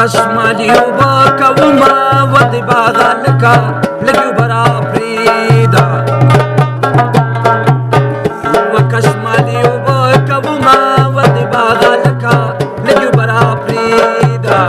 کشمالی اوبه کومه ودې باغه لکه لږ اوبه راپرېږده کشمالی اوبه کومه ودې باغه لکه لږ اوبه راپرېږده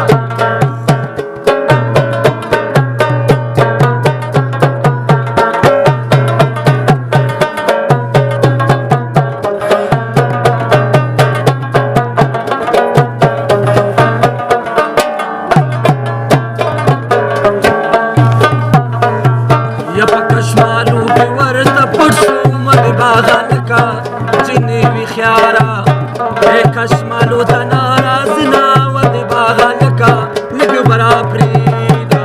کشمالو کې ورته پټ شوم د باغه لکه ځینې وي خیاره کشمالو ته ناراض نه و د باغه لکه لږ اوبه راپرېږده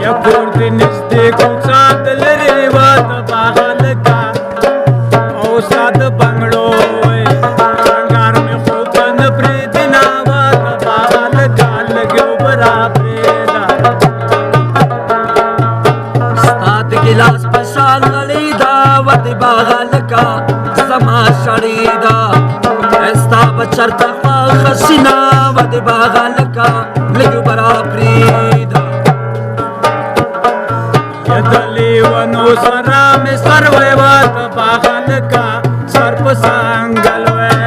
یا کور دې نږدې کوڅه د لرې وه د باغه لکه او ستا د بنګړو انګار مې خوب نه پرېږدي نه وه د باغه لکه لږ اوبه راپرېږده ګلاس په شال غړېده ودې باغه لکه زما شړېده ستا به چرته خوښه شي نه ودې باغه لکه لږ اوبه راپرېږده د لیونو سره مې سر وی وه د باغه لکه سر په څنګل وی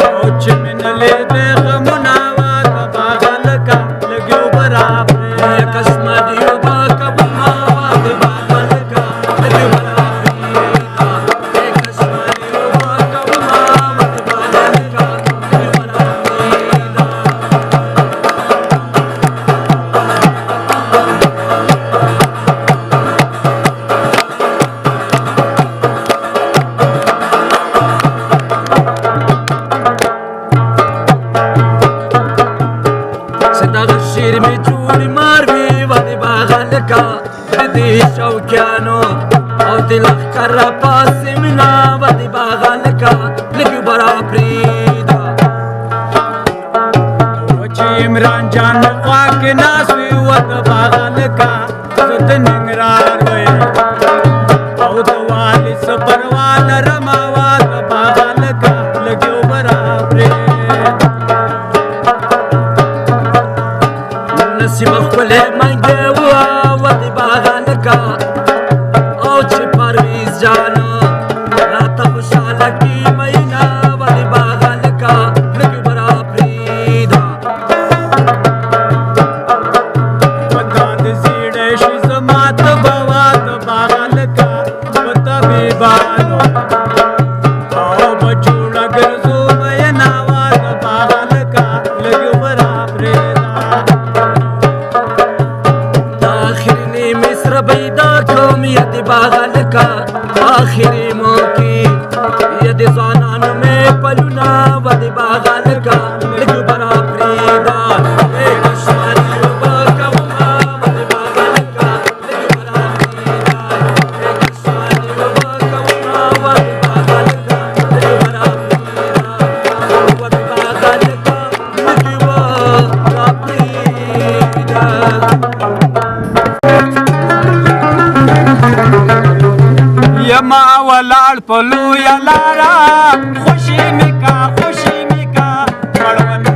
او چې مې نه لیدې غمونه وه د باغه لکه لږ اوبه راپرېږده کشمالي اوبه کومه شیر می جوړ ماروي ودې باغه لکه د دې شوقیانو او د لښکر راپاسې مینه ودې باغه لکه لږ اوبه راپرېږده چې عمران جان مې خوا کې ناست وي و د باغه لکه زه د ننګرهار وی او د والي څه پروا لرمه وه د باغه لکه لږ اوبه راپرېږده نسیمه ښکلې منګې وه ودې باغه لکه او چې پرویز جانه راته خوشحاله کي مینه ودې باغه لکه لږ اوبه راپرېږده دا د زیړی شي زما ته به وه د باغه لکه په طبیبانو او به جوړه ګرځو مینه وه د باغه لکه لږ اوبه راپرېږده مصر پیدا کوم ید باغه لکه آخري موقع ید ځوانانو مې پلونه ودې باغه لکه لږ اوبه راپرېږده کشمالي اوبه کومه ودې باغه لکه لږ اوبه راپرېږده کشمالي اوبه کومه ودې باغه لکه لږ اوبه راپرېږده ودې باغه لکه لږ اوبه راپرېږده یما ولاړ په لویه لاره خوشي مې کا مړوند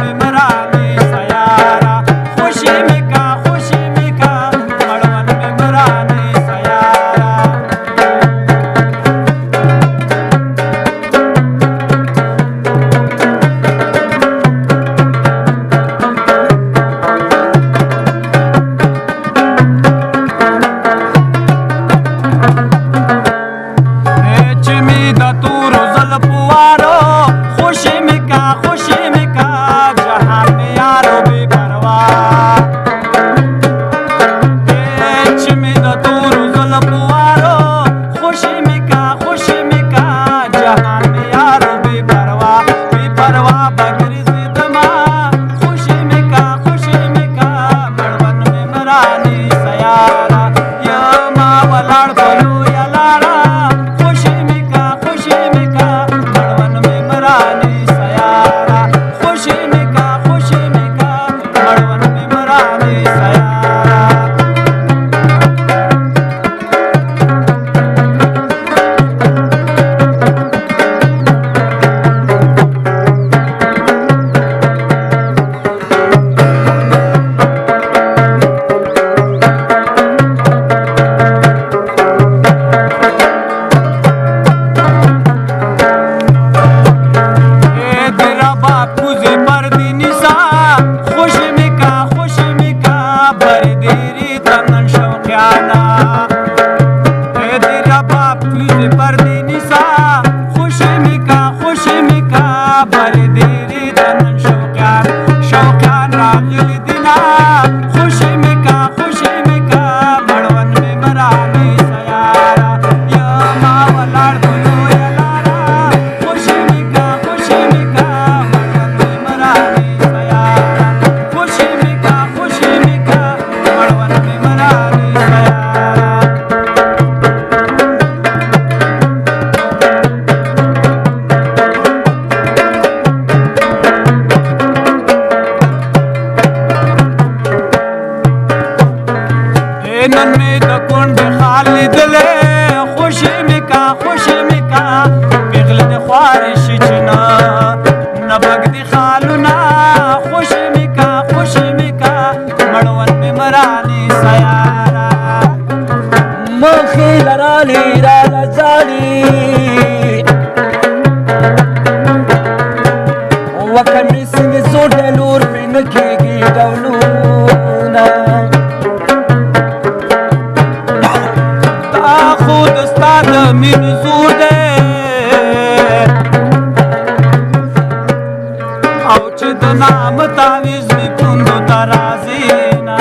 چې د نام تعویز می پوندو ته راځي نه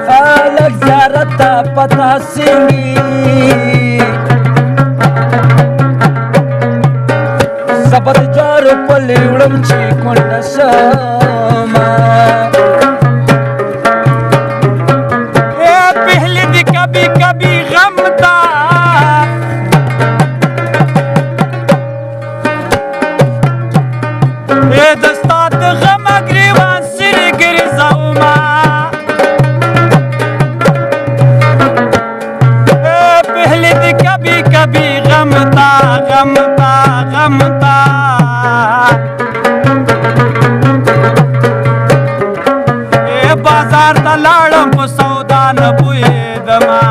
خلک زیارت ته پتا سینګي زبر جار پلې وړم چې کونډه شمه پهلې دې کبي کبي غم تا دستا د غم ګریوان سره ګرځوما پهلې دې کبي کبي غم تا غم تا غم تا بازار ته لاړم په سودا نه پوهېدما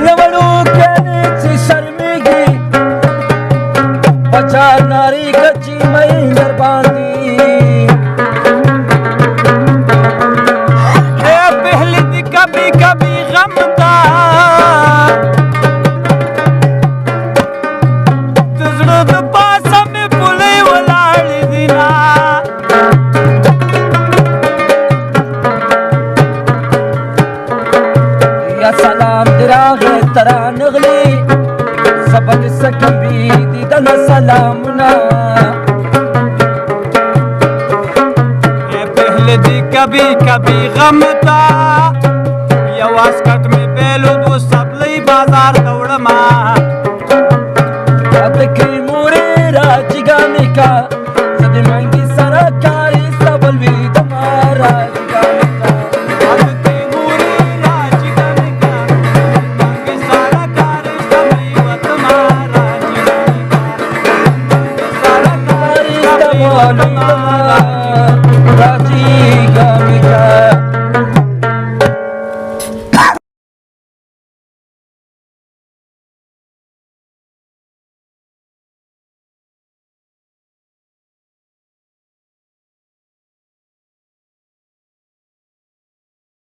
لوړو کېنې چې شرمېږي بچا ناري کچي مې در باندې پهلې دې کبي کبي غم تا د زړه د پاسه مې پولې ولاړې دي نه یا سلام دراغه ترا نغلی سبق سکم بی دیدن سلامنا پهلې دې کبي کبي غم تا یو واسکټ مې بیلو دو سبلۍ بازار ته وړما اتکې مورې راجګا میکا زدې منګي سره کاري سبل وی دمارا